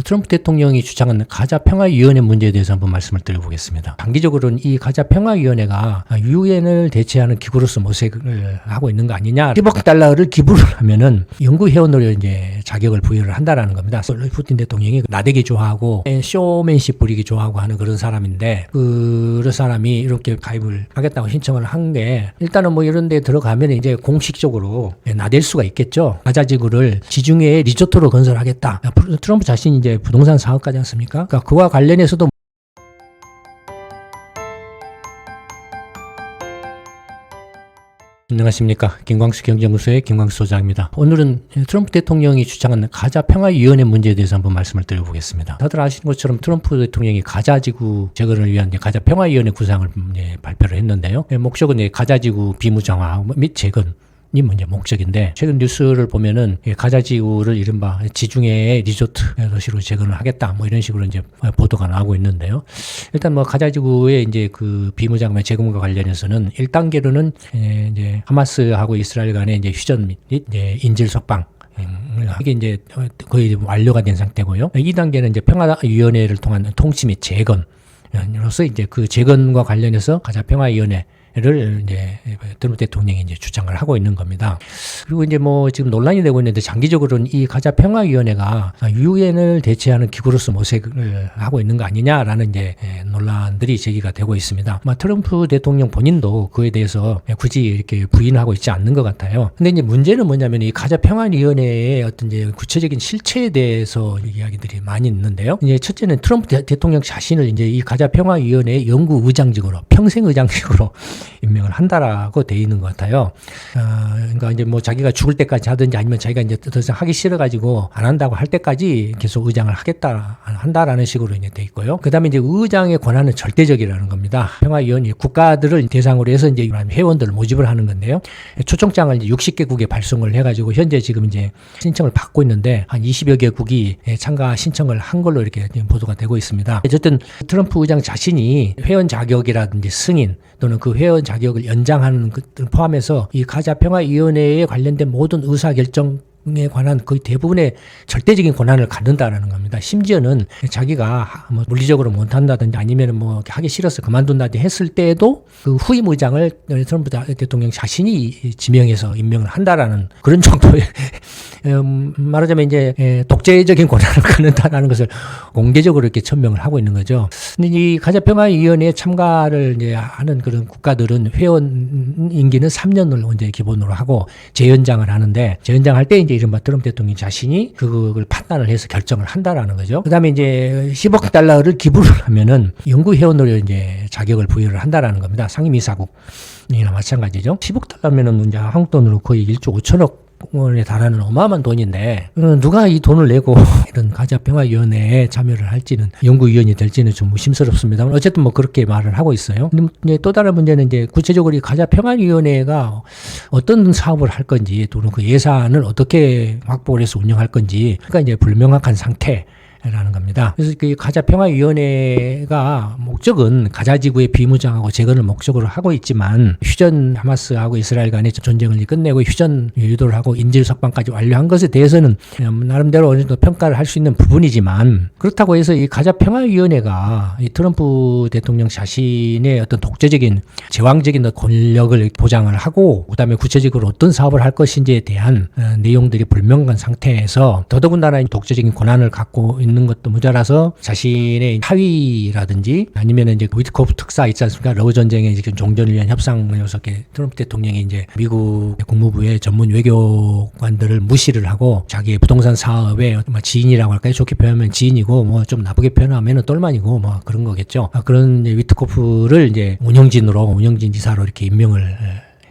트럼프 대통령이 주장하는 가자평화위원회 문제에 대해서 한번 말씀을 드려보겠습니다. 단기적으로는 이 가자평화위원회가 유엔을 대체하는 기구로서 모색을 하고 있는 거 아니냐. 10억 달러를 기부를 하면은 연구회원으로 이제 자격을 부여를 한다라는 겁니다. 푸틴 대통령이 나대기 좋아하고 쇼맨십 부리기 좋아하고 하는 그런 사람인데 그런 사람이 이렇게 가입을 하겠다고 신청을 한 게 일단은 뭐 이런 데 들어가면 이제 공식적으로 나댈 수가 있겠죠. 가자지구를 지중해에 리조트로 건설하겠다. 트럼프 자신이 이제 부동산 사업가지 않습니까? 그러니까 그와 관련해서도 안녕하십니까. 김광수 경제연구소의 김광수 소장입니다. 오늘은 트럼프 대통령이 주장하는 가자평화위원회 문제에 대해서 한번 말씀을 드려보겠습니다. 다들 아시는 것처럼 트럼프 대통령이 가자지구 재건을 위한 가자평화위원회 구상을 발표를 했는데요. 목적은 가자지구 비무장화 및 재건 이 문제 목적인데 최근 뉴스를 보면은 가자지구를 이른바 지중해의 리조트 도시로 재건을 하겠다 뭐 이런 식으로 이제 보도가 나오고 있는데요. 일단 뭐 가자지구의 이제 그 비무장화 재건과 관련해서는 1단계로는 이제 하마스하고 이스라엘 간의 이제 휴전 및 이제 인질 석방 이게 이제 거의 완료가 된 상태고요. 2단계는 이제 평화위원회를 통한 통치 및 재건으로서 이제 그 재건과 관련해서 가자평화위원회 를 이제 트럼프 대통령이 이제 주장을 하고 있는 겁니다. 그리고 이제 뭐 지금 논란이 되고 있는데 장기적으로는 이 가자평화위원회가 유엔을 대체하는 기구로서 모색을 하고 있는 거 아니냐라는 이제 논란들이 제기가 되고 있습니다. 트럼프 대통령 본인도 그에 대해서 굳이 이렇게 부인하고 있지 않는 것 같아요. 근데 이제 문제는 뭐냐면 이 가자평화위원회의 어떤 이제 구체적인 실체에 대해서 이야기들이 많이 있는데요. 이제 첫째는 트럼프 대통령 자신을 이제 이 가자평화위원회의 연구의장직으로 평생의장직으로 임명을 한다라고 돼 있는 것 같아요. 그러니까 이제 뭐 자기가 죽을 때까지 하든지 아니면 자기가 이제 더 이상 하기 싫어가지고 안 한다고 할 때까지 계속 의장을 한다라는 식으로 이제 돼 있고요. 그 다음에 이제 의장의 권한은 절대적이라는 겁니다. 평화위원회 국가들을 대상으로 해서 이제 회원들을 모집을 하는 건데요. 초청장을 이제 60개국에 발송을 해가지고 현재 지금 이제 신청을 받고 있는데 한 20여 개국이 참가 신청을 한 걸로 이렇게 보도가 되고 있습니다. 어쨌든 트럼프 의장 자신이 회원 자격이라든지 승인 또는 그 회원 자격을 연장하는 것들 포함해서 이 가자평화위원회에 관련된 모든 의사결정에 관한 거의 대부분의 절대적인 권한을 갖는다라는 겁니다. 심지어는 자기가 뭐 물리적으로 못한다든지 아니면 뭐 하기 싫어서 그만둔다든지 했을 때에도 그 후임 의장을 트럼프 대통령 자신이 지명해서 임명을 한다라는 그런 정도의 말하자면 이제 독재적인 권한을 갖는다라는 것을 공개적으로 이렇게 천명을 하고 있는 거죠. 근데 이 가자평화위원회에 참가를 이제 하는 그런 국가들은 회원 임기는 3년을 이제 기본으로 하고 재연장을 하는데 재연장할 때 이제 이른바 트럼프 대통령 자신이 그걸 판단을 해서 결정을 한다라는 거죠. 그다음에 이제 10억 달러를 기부를 하면은 연구회원으로 이제 자격을 부여를 한다라는 겁니다. 상임이사국이나 마찬가지죠. 10억 달러면은 이제 한국 돈으로 거의 1조 5천억 원에 달하는 어마어마한 돈인데 누가 이 돈을 내고 이런 가자평화위원회에 참여를 할지는 연구위원이 될지는 좀 의심스럽습니다만 어쨌든 뭐 그렇게 말을 하고 있어요. 근데 또 다른 문제는 이제 구체적으로 이 가자평화위원회가 어떤 사업을 할 건지 또는 그 예산을 어떻게 확보를 해서 운영할 건지 그러니까 이제 불명확한 상태 라는 겁니다. 그래서 그 가자평화위원회가 목적은 가자지구의 비무장하고 재건을 목적으로 하고 있지만 휴전 하마스하고 이스라엘 간의 전쟁을 끝내고 휴전 유도를 하고 인질 석방까지 완료한 것에 대해서는 나름대로 어느 정도 평가를 할 수 있는 부분이지만 그렇다고 해서 이 가자평화위원회가 이 트럼프 대통령 자신의 어떤 독재적인 제왕적인 권력을 보장을 하고 그다음에 구체적으로 어떤 사업을 할 것인지에 대한 내용들이 불명확한 상태에서 더더군다나 독재적인 권한을 갖고 있는 것도 모자라서 자신의 하위라든지 아니면 이제 위트코프 특사 있지 않습니까? 러브 전쟁의 지금 종전을 위한 협상을 해서 트럼프 대통령이 이제 미국 국무부의 전문 외교관들을 무시를 하고 자기의 부동산 사업의 지인이라고 할까요? 좋게 표현하면 지인이고 뭐 좀 나쁘게 표현하면 똘만이고 뭐 그런 거겠죠. 그런 이제 위트코프를 이제 운영진 이사로 이렇게 임명을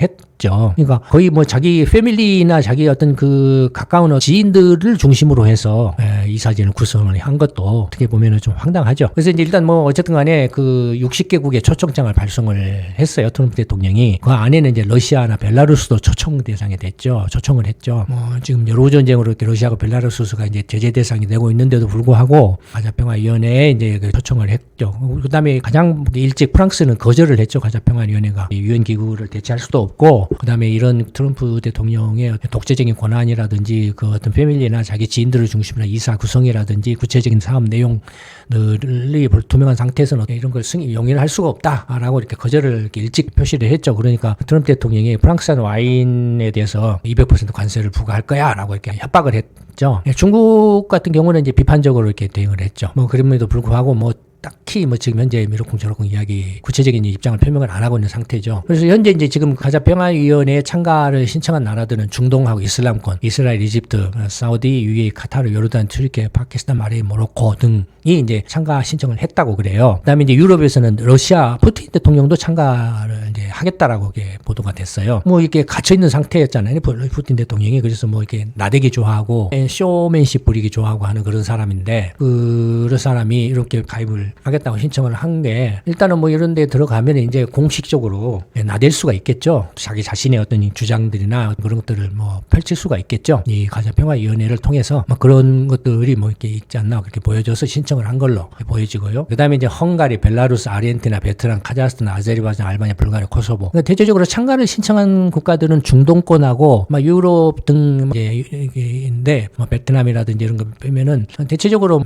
했죠. 그러니까 거의 뭐 자기 패밀리나 자기 어떤 그 가까운 지인들을 중심으로 해서 이사진을 구성을 한 것도 어떻게 보면은 좀 황당하죠. 그래서 이제 일단 뭐 어쨌든 간에 그 60개국의 초청장을 발송을 했어요. 트럼프 대통령이. 그 안에는 이제 러시아나 벨라루스도 초청 대상이 됐죠. 초청을 했죠. 뭐 지금 여러 전쟁으로 이렇게 러시아하고 벨라루스가 이제 제재 대상이 되고 있는데도 불구하고 가자평화위원회에 이제 초청을 했죠. 그다음에 가장 일찍 프랑스는 거절을 했죠. 가자평화위원회가 유엔 기구를 대체할 수도 없고 하고, 그다음에 이런 트럼프 대통령의 독재적인 권한이라든지 그 어떤 패밀리나 자기 지인들을 중심으로 이사 구성이라든지 구체적인 사업 내용들이 불투명한 상태에서는 이런 걸 용인할 수가 없다라고 이렇게 거절을 이렇게 일찍 표시를 했죠. 그러니까 트럼프 대통령이 프랑스산 와인에 대해서 200% 관세를 부과할 거야라고 이렇게 협박을 했죠. 중국 같은 경우는 이제 비판적으로 이렇게 대응을 했죠. 뭐 그럼에도 불구하고 뭐 딱히 뭐 지금 현재 이러쿵저러쿵 이야기 구체적인 입장을 표명을 안 하고 있는 상태죠. 그래서 현재 이제 지금 가자 평화위원회에 참가를 신청한 나라들은 중동하고 이슬람권, 이스라엘, 이집트, 사우디, UAE, 카타르, 요르단, 튀르키예, 파키스탄, 바레인, 모로코 등이 이제 참가 신청을 했다고 그래요. 그다음에 이제 유럽에서는 러시아 푸틴 대통령도 참가를 이제 하겠다라고 이게 보도가 됐어요. 뭐 이렇게 갇혀 있는 상태였잖아요. 푸틴 대통령이. 그래서 뭐 이렇게 나대기 좋아하고 쇼맨십 부리기 좋아하고 하는 그런 사람인데 그런 사람이 이렇게 가입을 하겠다고 신청을 한 게 일단은 뭐 이런 데 들어가면 이제 공식적으로 나댈 수가 있겠죠. 자기 자신의 어떤 주장들이나 그런 것들을 뭐 펼칠 수가 있겠죠. 이 가자평화위원회를 통해서 뭐 그런 것들이 뭐 이렇게 있지 않나 그렇게 보여져서 신청을 한 걸로 보여지고요. 그 다음에 이제 헝가리, 벨라루스, 아르헨티나, 베트남, 카자흐스탄, 아제르바이잔, 알바니아, 불가리아, 코소보. 그러니까 대체적으로 참가를 신청한 국가들은 중동권하고 막 유럽 등인데 뭐 베트남이라든지 이런 거 빼면은 대체적으로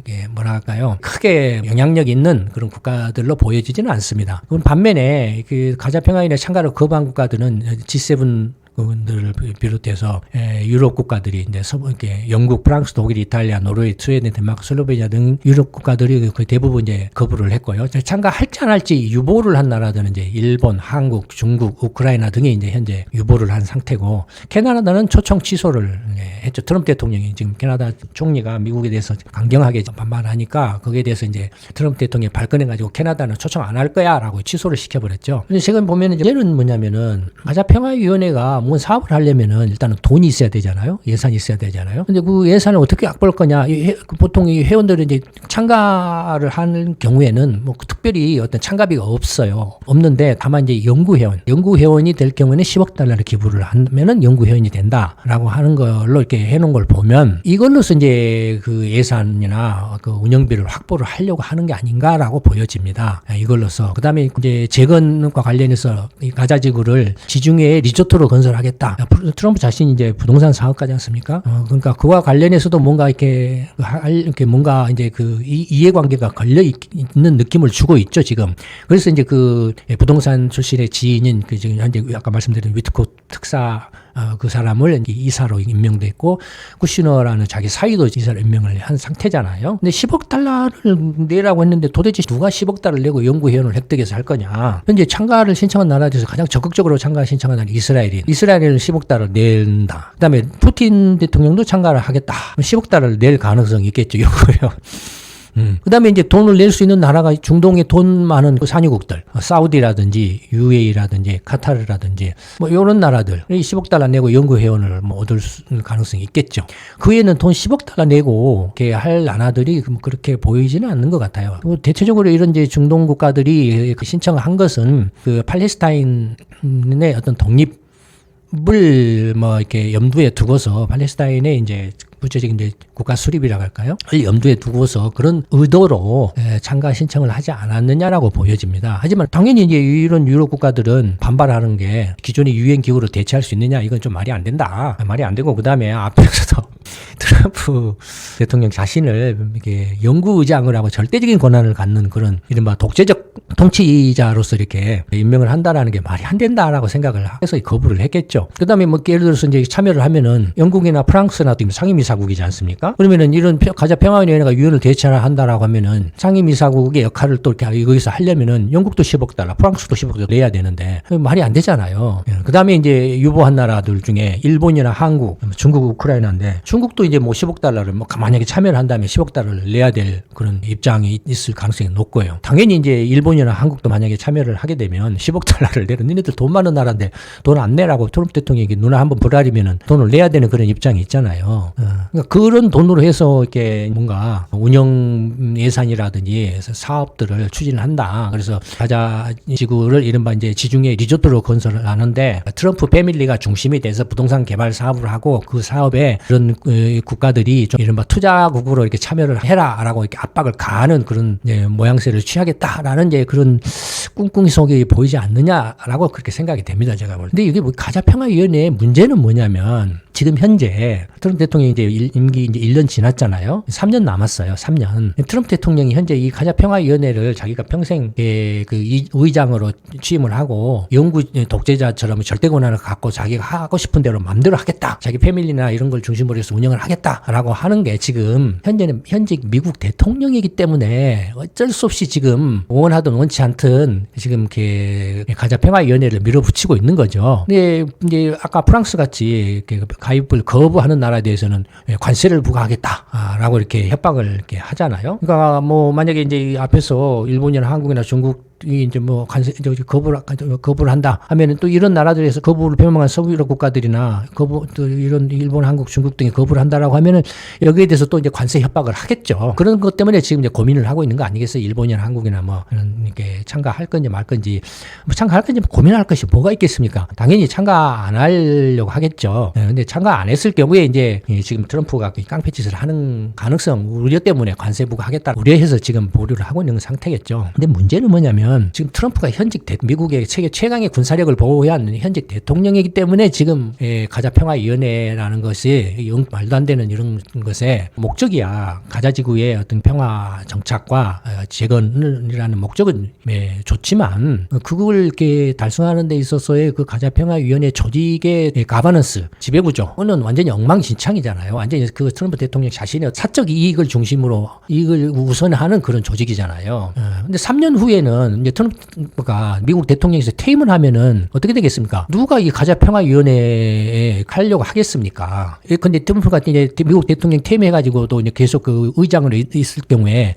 이게 뭐랄까요, 크게 영향력 있는 그런 국가들로 보여지지는 않습니다. 그럼 반면에 그 가자평화위원회 참가를 거부한 국가들은 G7 분들을 비롯해서 유럽 국가들이 이제 이렇게 영국, 프랑스, 독일, 이탈리아, 노르웨이, 스웨덴, 덴마크, 슬로베니아 등 유럽 국가들이 거의 대부분 이제 거부를 했고요. 참가할지 안 할지 유보를 한 나라들은 이제 일본, 한국, 중국, 우크라이나 등이 이제 현재 유보를 한 상태고, 캐나다는 초청 취소를 했죠. 트럼프 대통령이 지금 캐나다 총리가 미국에 대해서 강경하게 반발하니까 거기에 대해서 이제 트럼프 대통령이 발끈해가지고 캐나다는 초청 안 할 거야라고 취소를 시켜버렸죠. 근데 지금 보면은 얘는 뭐냐면은 가자평화위원회가 뭔 사업을 하려면은 일단은 돈이 있어야 되잖아요. 예산이 있어야 되잖아요. 근데 그 예산을 어떻게 악벌 거냐. 보통 이 회원들은 이제 참가를 하는 경우에는 뭐 특별히 어떤 참가비가 없어요. 없는데 다만 이제 연구회원이 될 경우에는 10억 달러를 기부를 하면은 연구회원이 된다라고 하는 걸로 이렇게 해놓은 걸 보면 이걸로서 이제 그 예산이나 그 운영비를 확보를 하려고 하는 게 아닌가라고 보여집니다. 이걸로서. 그 다음에 이제 재건과 관련해서 이 가자지구를 지중해에 리조트로 건설하겠다. 트럼프 자신이 이제 부동산 사업가지 않습니까? 그러니까 그와 관련해서도 뭔가 이렇게 뭔가 이제 그 이해관계가 걸려 있는 느낌을 주고 있죠, 지금. 그래서 이제 그 부동산 출신의 지인인 그 지금 현재 아까 말씀드린 위트코 특사 그 사람을 이사로 임명됐고, 쿠시너라는 자기 사위도 이사로 임명을 한 상태잖아요. 근데 10억 달러를 내라고 했는데 도대체 누가 10억 달러를 내고 연구회원을 획득해서 할 거냐. 현재 참가를 신청한 나라 중에서 가장 적극적으로 참가 신청한 나라는 이스라엘은 10억 달러를 낸다. 그 다음에 푸틴 대통령도 참가를 하겠다. 10억 달러를 낼 가능성이 있겠죠, 연구회원. 그 다음에 이제 돈을 낼 수 있는 나라가 중동에 돈 많은 그 산유국들, 사우디라든지 UAE라든지 카타르라든지 뭐 이런 나라들 10억 달러 내고 연구회원을 뭐 얻을 가능성이 있겠죠. 그 외에는 돈 10억 달러 내고 이렇게 할 나라들이 그렇게 보이지는 않는 것 같아요. 대체적으로 이런 이제 중동 국가들이 신청을 한 것은 그 팔레스타인의 어떤 독립을 뭐 이렇게 염두에 두고서 팔레스타인의 이제 구체적인 이제 국가 수립이라고 할까요? 염두에 두고서 그런 의도로 참가 신청을 하지 않았느냐라고 보여집니다. 하지만 당연히 이제 이런 유럽 국가들은 반발하는 게 기존의 유엔 기구로 대체할 수 있느냐, 이건 좀 말이 안 된다. 말이 안 되고, 그 다음에 앞에서도 트럼프 대통령 자신을 이렇게 영구의장을 하고 절대적인 권한을 갖는 그런 이른바 독재적 통치자로서 이렇게 임명을 한다라는 게 말이 안 된다라고 생각을 해서 거부를 했겠죠. 그 다음에 뭐 예를 들어서 이제 참여를 하면은 영국이나 프랑스나 상임이사국이지 않습니까? 그러면은 이런 가자평화위원회가 유엔을 대체한다라고 하면은 상임이사국의 역할을 또 이렇게 여기서 하려면은 영국도 10억 달러, 프랑스도 10억 달러 내야 되는데 말이 안 되잖아요. 그 다음에 이제 유보한 나라들 중에 일본이나 한국, 중국, 우크라이나인데 중국도 이제 뭐 10억 달러를 뭐 만약에 참여를 한다면 10억 달러를 내야 될 그런 입장이 있을 가능성이 높고요. 당연히 이제 일본이나 한국도 만약에 참여를 하게 되면 10억 달러를 내는, 니네들 돈 많은 나라인데 돈 안 내라고 트럼프 대통령이 누나 한번 불알이면은 돈을 내야 되는 그런 입장이 있잖아요. 그러니까 그런 돈으로 해서 이렇게 뭔가 운영 예산이라든지 사업들을 추진을 한다. 그래서 가자지구를 이른바 이제 지중해 리조트로 건설을 하는데 트럼프 패밀리가 중심이 돼서 부동산 개발 사업을 하고 그 사업에 그런 국가들이 좀 이른바 투자국으로 이렇게 참여를 해라라고 이렇게 압박을 가하는 그런 모양새를 취하겠다라는 이제 그런 꿍꿍이 속에 보이지 않느냐라고 그렇게 생각이 됩니다. 제가 볼 때. 근데 이게 뭐 가자평화위원회의 문제는 뭐냐면 지금 현재 트럼프 대통령이 이제 임기 이제 1년 지났잖아요. 3년 남았어요. 3년. 트럼프 대통령이 현재 이 가자평화위원회를 자기가 평생 그 의장으로 취임을 하고 영구 독재자처럼 절대 권한을 갖고 자기가 하고 싶은 대로 마음대로 하겠다. 자기 패밀리나 이런 걸 중심으로 해서 운영을 하겠다라고 하는 게 지금 현재는 현직 미국 대통령이기 때문에 어쩔 수 없이 지금 원하든 원치 않든 지금 이렇게 가자평화위원회를 밀어붙이고 있는 거죠. 근데 이제 아까 프랑스 같이 가입을 거부하는 나라에 대해서는 관세를 부과하겠다라고 이렇게 협박을 이렇게 하잖아요. 그러니까 뭐 만약에 이제 앞에서 일본이나 한국이나 중국 이 이제 뭐 관세 거부를 한다 하면은 또 이런 나라들에서 거부를 표명한 서구유럽 국가들이나 또 이런 일본, 한국, 중국 등이 거부를 한다라고 하면은 여기에 대해서 또 이제 관세 협박을 하겠죠. 그런 것 때문에 지금 이제 고민을 하고 있는 거 아니겠어요? 일본이나 한국이나 뭐 이렇게 참가할 건지 말 건지 뭐 참가할 건지 고민할 것이 뭐가 있겠습니까? 당연히 참가 안 하려고 하겠죠. 근데 참가 안 했을 경우에 이제 지금 트럼프가 깡패짓을 하는 가능성 우려 때문에 관세 부과하겠다 우려해서 지금 보류를 하고 있는 상태겠죠. 근데 문제는 뭐냐면 지금 트럼프가 현직 미국의 세계 최강의 군사력을 보유한 현직 대통령이기 때문에 지금 가자평화위원회라는 것이 말도 안 되는 이런 것의 목적이야. 가자지구의 어떤 평화 정착과 재건이라는 목적은 좋지만 그걸 이렇게 달성하는 데 있어서의 그 가자평화위원회 조직의 가버넌스, 지배구조는 완전히 엉망진창이잖아요. 완전히 그 트럼프 대통령 자신의 사적 이익을 중심으로 이익을 우선하는 그런 조직이잖아요. 근데 3년 후에는 이제 트럼프가 미국 대통령에서 퇴임을 하면은 어떻게 되겠습니까? 누가 이 가자평화위원회에 가려고 하겠습니까? 근데 트럼프가 이제 미국 대통령 퇴임해가지고도 이제 계속 그 의장으로 있을 경우에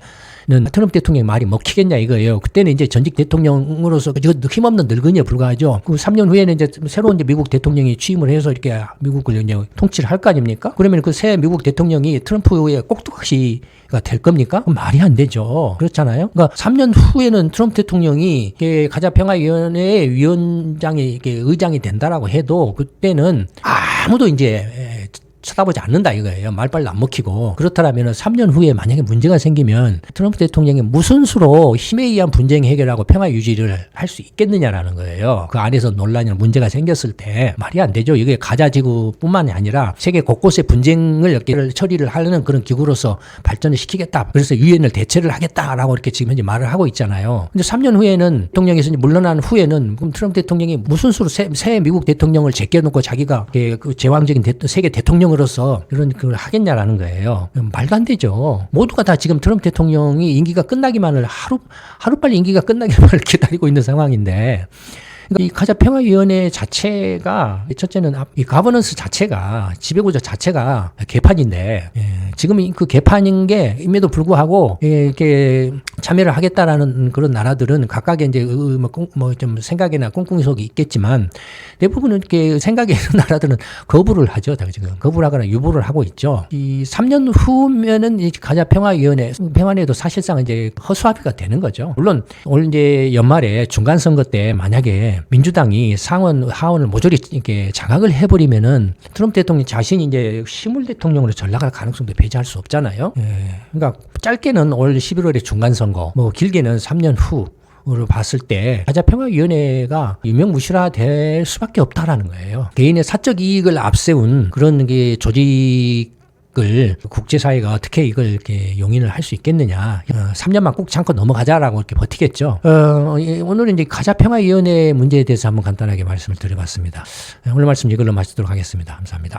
트럼프 대통령 말이 먹히겠냐 이거예요. 그때는 이제 전직 대통령으로서 힘없는 늙은이에 불과하죠. 그 3년 후에는 이제 새로운 이제 미국 대통령이 취임을 해서 이렇게 미국을 이제 통치를 할 거 아닙니까? 그러면 그 새 미국 대통령이 트럼프의 꼭두각시가 될 겁니까? 말이 안 되죠. 그렇잖아요. 그러니까 3년 후에는 트럼프 대통령이 가자평화위원회 위원장이 의장이 된다라고 해도 그때는 아무도 이제 쳐다보지 않는다 이거예요. 말빨도 안 먹히고. 그렇다면 3년 후에 만약에 문제가 생기면 트럼프 대통령이 무슨 수로 힘에 의한 분쟁 해결하고 평화 유지를 할 수 있겠느냐라는 거예요. 그 안에서 논란이나 문제가 생겼을 때 말이 안 되죠. 이게 가자지구뿐만이 아니라 세계 곳곳의 분쟁을 처리를 하려는 그런 기구로서 발전을 시키겠다. 그래서 유엔을 대체를 하겠다라고 이렇게 지금 현재 말을 하고 있잖아요. 근데 3년 후에는 대통령에서 물러난 후에는 그럼 트럼프 대통령이 무슨 수로 새 미국 대통령을 제껴놓고 자기가 그 제왕적인 세계 대통령 으로서 이런 걸 하겠냐라는 거예요. 말도 안 되죠. 모두가 다 지금 트럼프 대통령이 임기가 끝나기만을 하루빨리 임기가 끝나기만을 기다리고 있는 상황인데 이 가자평화위원회 자체가 첫째는 이 가버넌스 자체가 지배구조 자체가 개판인데 지금 그 개판인 게 임에도 불구하고 이렇게 참여를 하겠다라는 그런 나라들은 각각의 이제 뭐 좀 생각이나 꿍꿍이 속이 있겠지만 대부분은 이렇게 생각이 있는 나라들은 거부를 하죠. 지금 거부를 하거나 유보를 하고 있죠. 이 3년 후면은 이 가자평화위원회 평화내도 사실상 이제 허수아비가 되는 거죠. 물론 올 이제 연말에 중간 선거 때 만약에 민주당이 상원, 하원을 모조리 이렇게 장악을 해버리면은 트럼프 대통령 자신이 이제 시물 대통령으로 전락할 가능성도 배제할 수 없잖아요. 그러니까 짧게는 올 11월에 중간 선거, 뭐 길게는 3년 후로 봤을 때 가자평화위원회가 유명무실화될 수밖에 없다라는 거예요. 개인의 사적 이익을 앞세운 그런 게 조직 국제사회가 어떻게 이걸 이렇게 용인을 할 수 있겠느냐. 3년만 꾹 참고 넘어가자라고 이렇게 버티겠죠. 오늘은 이제 가자평화위원회 문제에 대해서 한번 간단하게 말씀을 드려봤습니다. 오늘 말씀 이걸로 마치도록 하겠습니다. 감사합니다.